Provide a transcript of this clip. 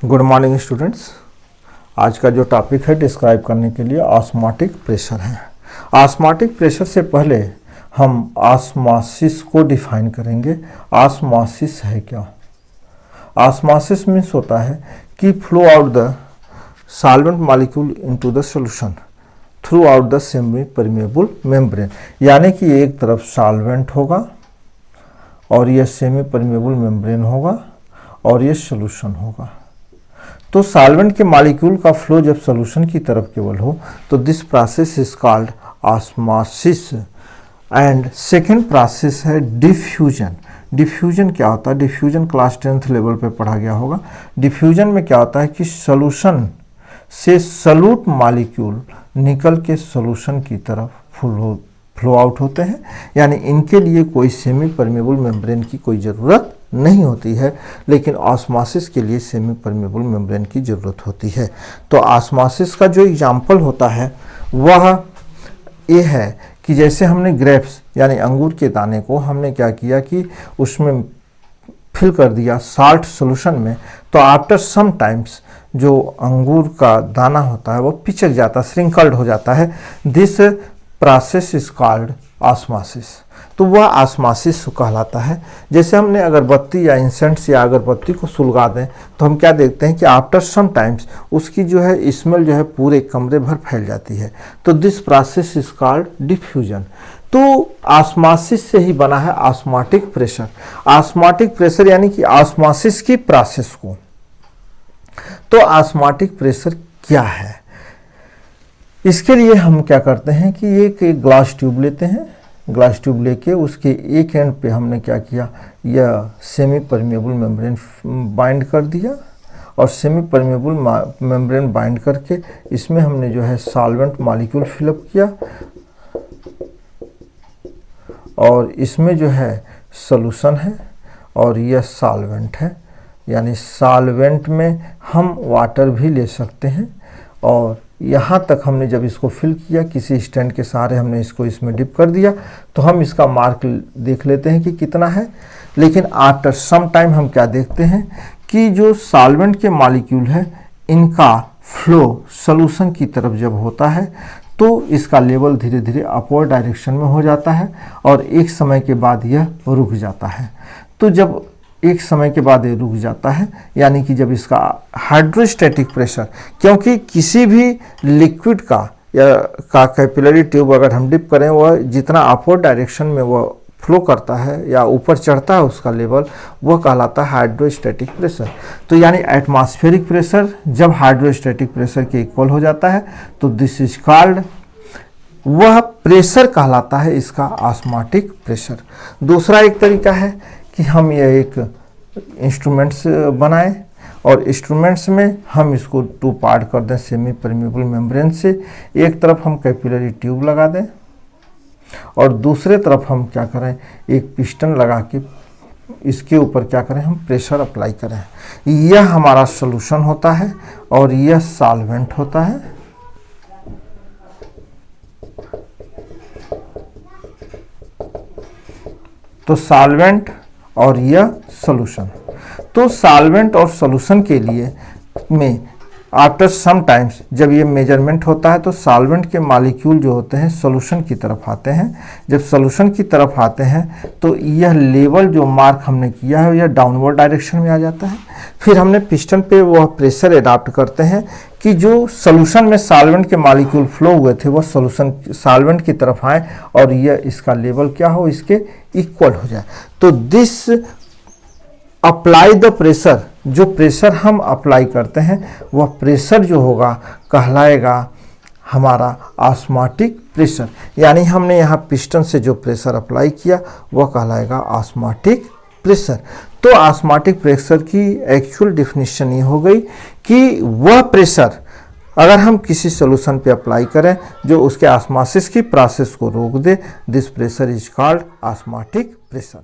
Good morning students. आज का जो टॉपिक है डिस्क्राइब करने के लिए ऑस्मोटिक प्रेशर है। ऑस्मोटिक प्रेशर से पहले हम ऑस्मोसिस को डिफाइन करेंगे। ऑस्मोसिस है क्या? ऑस्मोसिस मीन्स होता है कि flow out the solvent molecule into the solution through out the semi permeable membrane, यानी कि एक तरफ सॉल्वेंट होगा और यह सेमी परमेबल मेम्ब्रेन होगा और यह सॉल्यूशन होगा। तो सॉल्वेंट के मॉलिक्यूल का फ्लो जब सॉल्यूशन की तरफ केवल हो तो this process is called osmosis. And second process है डिफ्यूजन। डिफ्यूजन क्या होता है? डिफ्यूजन क्लास 10th लेवल पे पढ़ा गया होगा। डिफ्यूजन में क्या होता है कि सॉल्यूशन से सॉल्यूट मॉलिक्यूल निकल के सॉल्यूशन की तरफ फ्लो आउट होते हैं, यानी इनके लिए कोई सेमी परमेबल मेम्ब्रेन की कोई ज़रूरत नहीं होती है, लेकिन ऑस्मोसिस के लिए सेमी परमेबल मेम्ब्रेन की ज़रूरत होती है। तो ऑस्मोसिस का जो एग्जाम्पल होता है वह ये है कि जैसे हमने ग्रेप्स यानी अंगूर के दाने को हमने क्या किया कि उसमें फिल कर दिया साल्ट सॉल्यूशन में, तो आफ्टर सम टाइम्स जो अंगूर का दाना होता है वो पिचक जाता, श्रिंकल्ड हो जाता है। This process is called osmosis. तो वह ऑस्मोसिस कहलाता है। जैसे हमने अगरबत्ती या इंसेंट्स या अगरबत्ती को सुलगा दें तो हम क्या देखते हैं कि आफ्टर सम टाइम्स उसकी जो है स्मेल जो है पूरे कमरे भर फैल जाती है। तो this process is called diffusion. तो ऑस्मोसिस से ही बना है ऑस्मोटिक प्रेशर। ऑस्मोटिक प्रेशर यानी कि ऑस्मोसिस की प्रोसेस को। तो ऑस्मोटिक प्रेशर क्या है? इसके लिए हम क्या करते हैं कि एक ग्लास ट्यूब लेते हैं। ग्लास ट्यूब लेके उसके एक एंड पे हमने क्या किया, यह सेमी परमेबल मेम्ब्रेन बाइंड कर दिया और सेमी परमेबल मेम्ब्रेन बाइंड करके इसमें हमने जो है सॉल्वेंट मॉलिक्यूल फिलअप किया और इसमें जो है सॉल्यूशन है और यह सॉल्वेंट है, यानी सॉल्वेंट में हम वाटर भी ले सकते हैं। और यहाँ तक हमने जब इसको फिल किया, किसी स्टैंड के सहारे हमने इसको इसमें डिप कर दिया, तो हम इसका मार्क देख लेते हैं कि कितना है। लेकिन आफ्टर सम टाइम हम क्या देखते हैं कि जो सॉल्वेंट के मॉलिक्यूल है इनका फ्लो सॉल्यूशन की तरफ जब होता है तो इसका लेवल धीरे धीरे अपवर्ड डायरेक्शन में हो जाता है और एक समय के बाद यह रुक जाता है। तो जब एक समय के बाद ये रुक जाता है, यानी कि जब इसका हाइड्रोस्टैटिक प्रेशर, क्योंकि किसी भी लिक्विड का या कैपिलरी ट्यूब अगर हम डिप करें वह जितना अपवर्ड डायरेक्शन में वह फ्लो करता है या ऊपर चढ़ता है उसका लेवल, वह कहलाता है हाइड्रोस्टैटिक प्रेशर। तो यानी एटमॉस्फेरिक प्रेशर जब हाइड्रोस्टैटिक प्रेशर के इक्वल हो जाता है तो दिस इज कॉल्ड, वह प्रेशर कहलाता है इसका ऑस्मोटिक प्रेशर। दूसरा एक तरीका है कि हम ये एक इंस्ट्रूमेंट्स बनाएं और इंस्ट्रूमेंट्स में हम इसको टू पार्ट कर दें सेमी परमेबल मेम्ब्रेन से। एक तरफ हम कैपिलरी ट्यूब लगा दें और दूसरे तरफ हम क्या करें, एक पिस्टन लगा के इसके ऊपर क्या करें, हम प्रेशर अप्लाई करें। यह हमारा सॉल्यूशन होता है और यह सॉल्वेंट होता है। तो सॉल्वेंट और यह सॉल्यूशन। तो सॉल्वेंट और सॉल्यूशन के लिए में आफ्टर सम टाइम्स जब ये मेजरमेंट होता है तो सॉल्वेंट के मॉलिक्यूल जो होते हैं सॉल्यूशन की तरफ आते हैं। जब सॉल्यूशन की तरफ आते हैं तो यह लेवल जो मार्क हमने किया है यह डाउनवर्ड डायरेक्शन में आ जाता है। फिर हमने पिस्टन पे वह प्रेशर अडॉप्ट करते हैं कि जो सॉल्यूशन में सॉल्वेंट के मॉलिक्यूल फ्लो हुए थे वह सॉल्यूशन सॉल्वेंट की तरफ आए और यह इसका लेवल क्या हो, इसके इक्वल हो जाए। तो दिस अप्लाई द प्रेशर, जो प्रेशर हम अप्लाई करते हैं वह प्रेशर जो होगा कहलाएगा हमारा ऑस्मोटिक प्रेशर। यानी हमने यहाँ पिस्टन से जो प्रेशर अप्लाई किया वह कहलाएगा ऑस्मोटिक प्रेशर। तो ऑस्मोटिक प्रेशर की एक्चुअल डेफिनेशन ये हो गई कि वह प्रेशर अगर हम किसी सॉल्यूशन पे अप्लाई करें जो उसके ऑस्मोसिस की प्रोसेस को रोक दे, this pressure is called osmotic pressure.